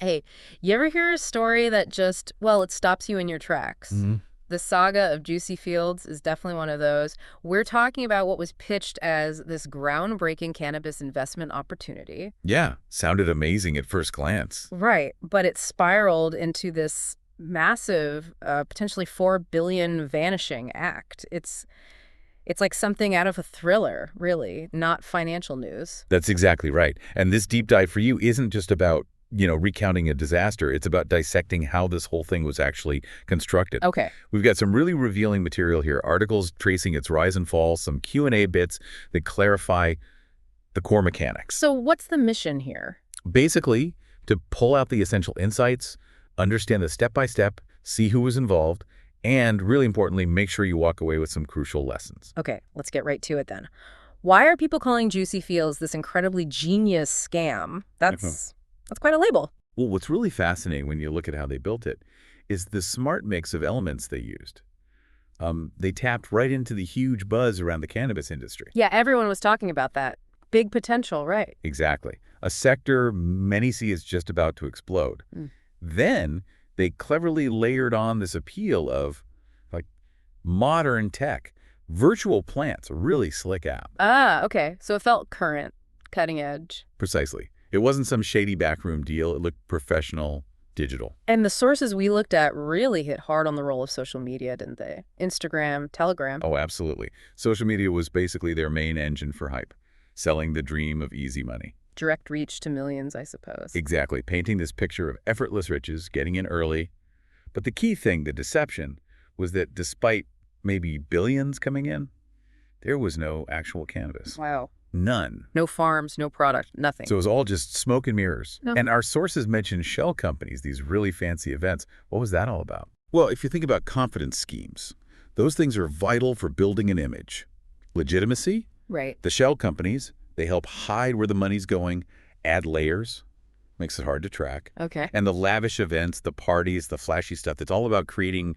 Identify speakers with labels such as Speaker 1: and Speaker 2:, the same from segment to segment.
Speaker 1: Hey, you ever hear a story that just, well, it stops you in your tracks?
Speaker 2: hmm
Speaker 1: The saga of Juicy Fields is definitely one of those. We're talking about what was pitched as this groundbreaking cannabis investment opportunity.
Speaker 2: Yeah, sounded amazing at first glance.
Speaker 1: Right, but it spiraled into this massive, potentially 4 billion vanishing act. It's like something out of a thriller, really, not financial news.
Speaker 2: That's exactly right. And this deep dive for you isn't just about, recounting a disaster. It's about dissecting how this whole thing was actually constructed.
Speaker 1: Okay.
Speaker 2: We've got some really revealing material here, articles tracing its rise and fall, some Q&A bits that clarify the core mechanics.
Speaker 1: So what's the mission here?
Speaker 2: Basically, to pull out the essential insights, understand the step-by-step, see who was involved, and really importantly, make sure you walk away with some crucial lessons.
Speaker 1: Okay, let's get right to it then. Why are people calling Juicy Fields this incredibly genius scam? That's quite a label.
Speaker 2: Well, what's really fascinating when you look at how they built it is the smart mix of elements they used. They tapped right into the huge buzz around the cannabis industry.
Speaker 1: Yeah, everyone was talking about that. Big potential, right?
Speaker 2: Exactly. A sector many see is just about to explode.
Speaker 1: Mm.
Speaker 2: Then they cleverly layered on this appeal of like modern tech, virtual plants, a really slick app.
Speaker 1: Ah, okay. So it felt current, cutting edge.
Speaker 2: Precisely. It wasn't some shady backroom deal. It looked professional, digital.
Speaker 1: And the sources we looked at really hit hard on the role of social media, didn't they? Instagram, Telegram.
Speaker 2: Oh, absolutely. Social media was basically their main engine for hype, selling the dream of easy money.
Speaker 1: Direct reach to millions, I suppose.
Speaker 2: Exactly, painting this picture of effortless riches, getting in early. But the key thing, the deception, was that despite maybe billions coming in, there was no actual cannabis.
Speaker 1: Wow.
Speaker 2: None.
Speaker 1: No farms, no product, nothing.
Speaker 2: So it was all just smoke and mirrors.
Speaker 1: No.
Speaker 2: And our sources mentioned shell companies, these really fancy events. What was that all about? Well, if you think about confidence schemes, those things are vital for building an image. Legitimacy?
Speaker 1: Right.
Speaker 2: The shell companies, they help hide where the money's going, add layers, makes it hard to track.
Speaker 1: Okay.
Speaker 2: And the lavish events, the parties, the flashy stuff, it's all about creating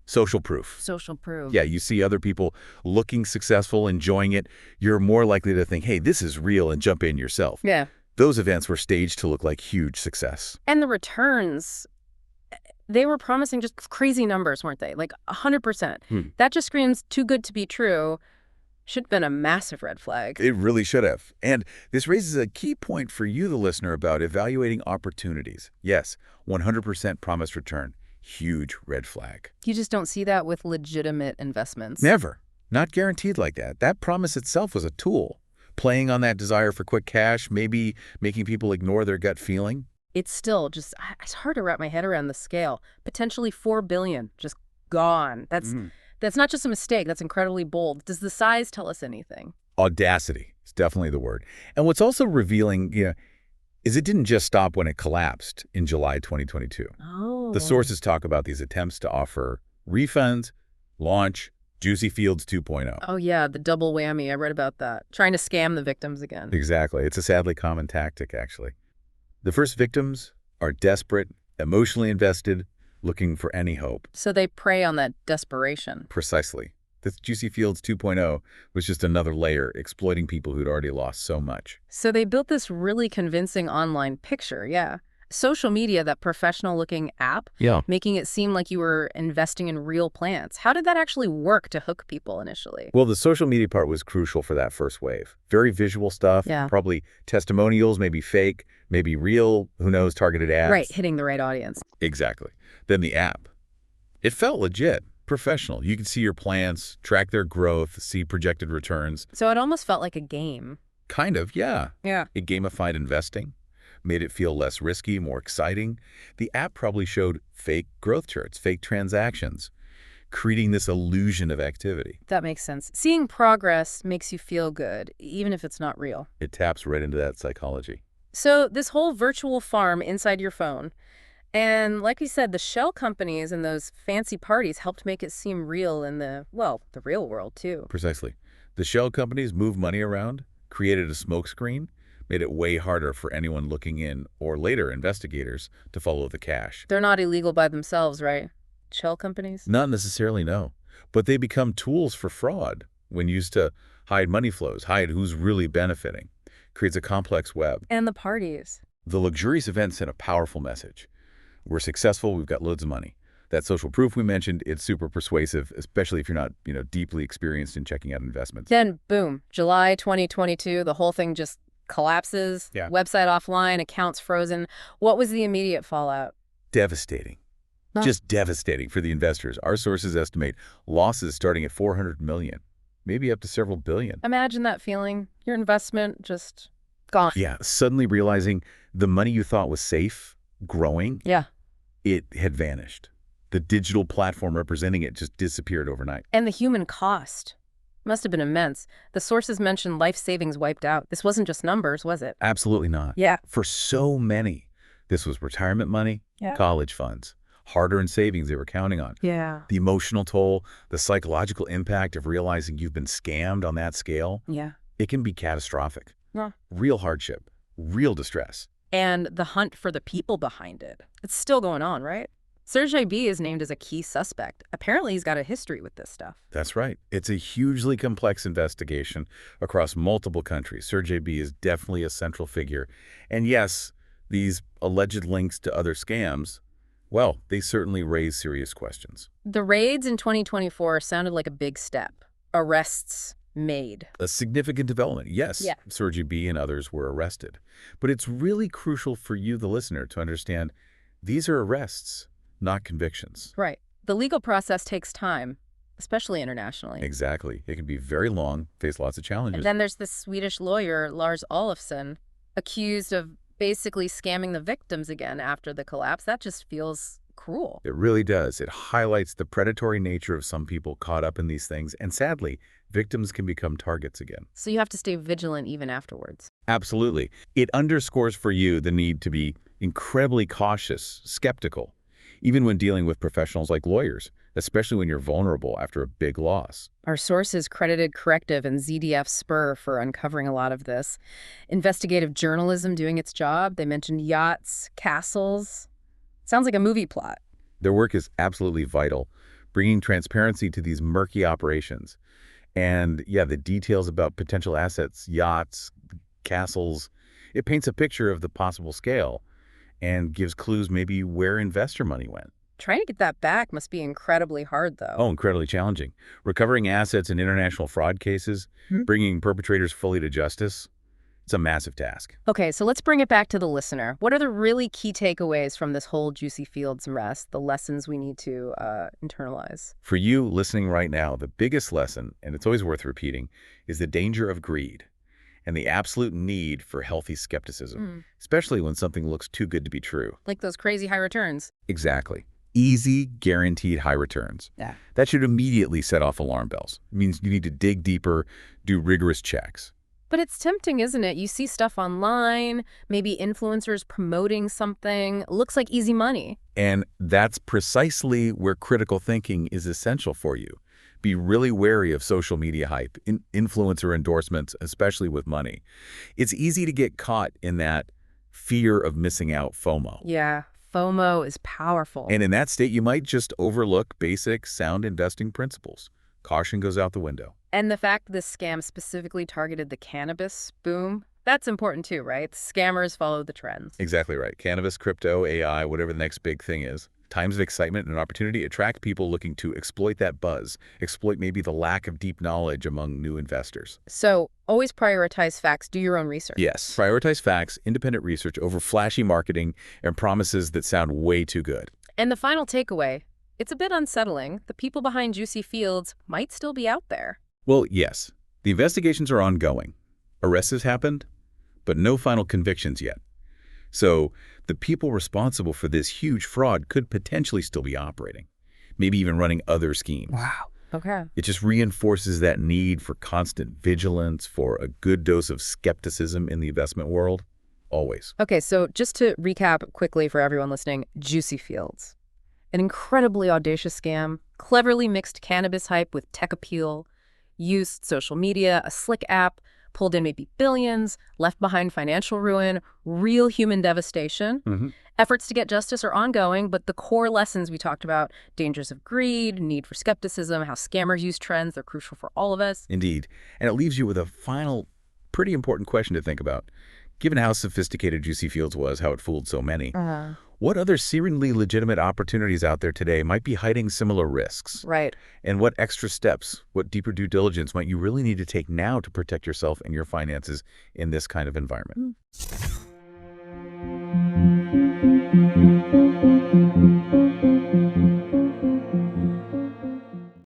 Speaker 2: social proof.
Speaker 1: Social proof.
Speaker 2: Yeah, you see other people looking successful, enjoying it, you're more likely to think, hey, this is real, and jump in yourself.
Speaker 1: Yeah.
Speaker 2: Those events were staged to look like huge success.
Speaker 1: And the returns, they were promising just crazy numbers, weren't they? Like 100%. That just screams too good to be true. Should have been a massive red flag.
Speaker 2: It really should have. And this raises a key point for you, the listener, about evaluating opportunities. Yes, 100% promised return. Huge red flag.
Speaker 1: You just don't see that with legitimate investments.
Speaker 2: Never. Not guaranteed like that. That promise itself was a tool. Playing on that desire for quick cash, maybe making people ignore their gut feeling.
Speaker 1: It's still just, it's hard to wrap my head around the scale. Potentially 4 billion, just gone. That's not just a mistake. That's incredibly bold. Does the size tell us anything?
Speaker 2: Audacity is definitely the word. And what's also revealing, is it didn't just stop when it collapsed in July 2022.
Speaker 1: Oh.
Speaker 2: The sources talk about these attempts to offer refunds, launch, Juicy Fields 2.0.
Speaker 1: Oh, yeah, the double whammy. I read about that. Trying to scam the victims again.
Speaker 2: Exactly. It's a sadly common tactic, actually. The first victims are desperate, emotionally invested, looking for any hope.
Speaker 1: So they prey on that desperation.
Speaker 2: Precisely. This Juicy Fields 2.0 was just another layer, exploiting people who'd already lost so much.
Speaker 1: So they built this really convincing online picture, yeah. Social media, that professional-looking app, making it seem like you were investing in real plants. How did that actually work to hook people initially?
Speaker 2: Well, the social media part was crucial for that first wave. Very visual stuff, probably testimonials, maybe fake, maybe real, who knows, targeted ads.
Speaker 1: Right, hitting the right audience.
Speaker 2: Exactly. Then the app. It felt legit, professional. You could see your plants, track their growth, see projected returns.
Speaker 1: So it almost felt like a game.
Speaker 2: Kind of, yeah.
Speaker 1: Yeah.
Speaker 2: It gamified investing, made it feel less risky, more exciting. The app probably showed fake growth charts, fake transactions, creating this illusion of activity.
Speaker 1: That makes sense. Seeing progress makes you feel good, even if it's not real.
Speaker 2: It taps right into that psychology.
Speaker 1: So this whole virtual farm inside your phone, and like we said, the shell companies and those fancy parties helped make it seem real in the real world too.
Speaker 2: Precisely. The shell companies moved money around, created a smokescreen, made it way harder for anyone looking in, or later investigators, to follow the cash.
Speaker 1: They're not illegal by themselves, right? Shell companies?
Speaker 2: Not necessarily, no. But they become tools for fraud when used to hide money flows, hide who's really benefiting. Creates a complex web.
Speaker 1: And the parties.
Speaker 2: The luxurious event sent a powerful message. We're successful, we've got loads of money. That social proof we mentioned, it's super persuasive, especially if you're not, deeply experienced in checking out investments.
Speaker 1: Then, boom, July 2022, the whole thing just collapses.
Speaker 2: Yeah.
Speaker 1: Website offline, accounts frozen. What was the immediate fallout?
Speaker 2: Devastating.
Speaker 1: Huh.
Speaker 2: Just devastating for the investors. Our sources estimate losses starting at 400 million, maybe up to several billion.
Speaker 1: Imagine that feeling. Your investment just gone.
Speaker 2: Yeah, suddenly realizing the money you thought was safe, growing,
Speaker 1: Yeah.
Speaker 2: it had vanished. The digital platform representing it just disappeared overnight.
Speaker 1: And the human cost must have been immense. The sources mentioned life savings wiped out. This wasn't just numbers, was it?
Speaker 2: Absolutely not.
Speaker 1: Yeah.
Speaker 2: For so many, this was retirement money,
Speaker 1: Yeah.
Speaker 2: college funds, hard-earned savings they were counting on.
Speaker 1: Yeah.
Speaker 2: The emotional toll, the psychological impact of realizing you've been scammed on that scale,
Speaker 1: Yeah.
Speaker 2: it can be catastrophic.
Speaker 1: Yeah.
Speaker 2: Real hardship, real distress.
Speaker 1: And the hunt for the people behind it. It's still going on, right? Sergey B. is named as a key suspect. Apparently, he's got a history with this stuff.
Speaker 2: That's right. It's a hugely complex investigation across multiple countries. Sergey B. is definitely a central figure. And yes, these alleged links to other scams, well, they certainly raise serious questions.
Speaker 1: The raids in 2024 sounded like a big step. Arrests made.
Speaker 2: A significant development, yes.
Speaker 1: Yeah.
Speaker 2: Sergey B. and others were arrested. But it's really crucial for you, the listener, to understand these are arrests, not convictions.
Speaker 1: Right. The legal process takes time, especially internationally.
Speaker 2: Exactly. It can be very long, face lots of challenges.
Speaker 1: And then there's this Swedish lawyer, Lars Olofsson, accused of basically scamming the victims again after the collapse. That just feels cruel.
Speaker 2: It really does. It highlights the predatory nature of some people caught up in these things. And sadly, victims can become targets again.
Speaker 1: So you have to stay vigilant even afterwards.
Speaker 2: Absolutely. It underscores for you the need to be incredibly cautious, skeptical, even when dealing with professionals like lawyers, especially when you're vulnerable after a big loss.
Speaker 1: Our sources credited Corrective and ZDF Spur for uncovering a lot of this. Investigative journalism doing its job. They mentioned yachts, castles. Sounds like a movie plot.
Speaker 2: Their work is absolutely vital, bringing transparency to these murky operations. And yeah, the details about potential assets, yachts, castles, it paints a picture of the possible scale and gives clues maybe where investor money went.
Speaker 1: Trying to get that back must be incredibly hard, though.
Speaker 2: Oh, incredibly challenging. Recovering assets in international fraud cases, bringing perpetrators fully to justice, it's a massive task.
Speaker 1: Okay, so let's bring it back to the listener. What are the really key takeaways from this whole Juicy Fields arrest, the lessons we need to internalize?
Speaker 2: For you listening right now, the biggest lesson, and it's always worth repeating, is the danger of greed and the absolute need for healthy skepticism, especially when something looks too good to be true.
Speaker 1: Like those crazy high returns.
Speaker 2: Exactly. Easy, guaranteed high returns.
Speaker 1: Yeah.
Speaker 2: That should immediately set off alarm bells. It means you need to dig deeper, do rigorous checks.
Speaker 1: But it's tempting, isn't it? You see stuff online, maybe influencers promoting something. Looks like easy money.
Speaker 2: And that's precisely where critical thinking is essential for you. Be really wary of social media hype, influencer endorsements, especially with money. It's easy to get caught in that fear of missing out, FOMO.
Speaker 1: Yeah, FOMO is powerful.
Speaker 2: And in that state, you might just overlook basic, sound investing principles. Caution goes out the window.
Speaker 1: And the fact this scam specifically targeted the cannabis boom, that's important too, right? Scammers follow the trends.
Speaker 2: Exactly right. Cannabis, crypto, AI, whatever the next big thing is. Times of excitement and opportunity attract people looking to exploit that buzz, exploit maybe the lack of deep knowledge among new investors.
Speaker 1: So always prioritize facts, do your own research.
Speaker 2: Yes. Prioritize facts, independent research over flashy marketing and promises that sound way too good.
Speaker 1: And the final takeaway, it's a bit unsettling. The people behind Juicy Fields might still be out there.
Speaker 2: Well, yes. The investigations are ongoing. Arrests have happened, but no final convictions yet. So the people responsible for this huge fraud could potentially still be operating, maybe even running other schemes.
Speaker 1: Wow. Okay.
Speaker 2: It just reinforces that need for constant vigilance, for a good dose of skepticism in the investment world, always.
Speaker 1: Okay, so just to recap quickly for everyone listening, Juicy Fields. An incredibly audacious scam, cleverly mixed cannabis hype with tech appeal, used social media, a slick app, pulled in maybe billions, left behind financial ruin, real human devastation. Efforts to get justice are ongoing, but the core lessons we talked about, dangers of greed, need for skepticism, how scammers use trends, they're crucial for all of us.
Speaker 2: Indeed. And it leaves you with a final, pretty important question to think about. Given how sophisticated Juicy Fields was, how it fooled so many,
Speaker 1: Uh,
Speaker 2: what other seemingly legitimate opportunities out there today might be hiding similar risks?
Speaker 1: right.
Speaker 2: And what extra steps, what deeper due diligence might you really need to take now to protect yourself and your finances in this kind of environment?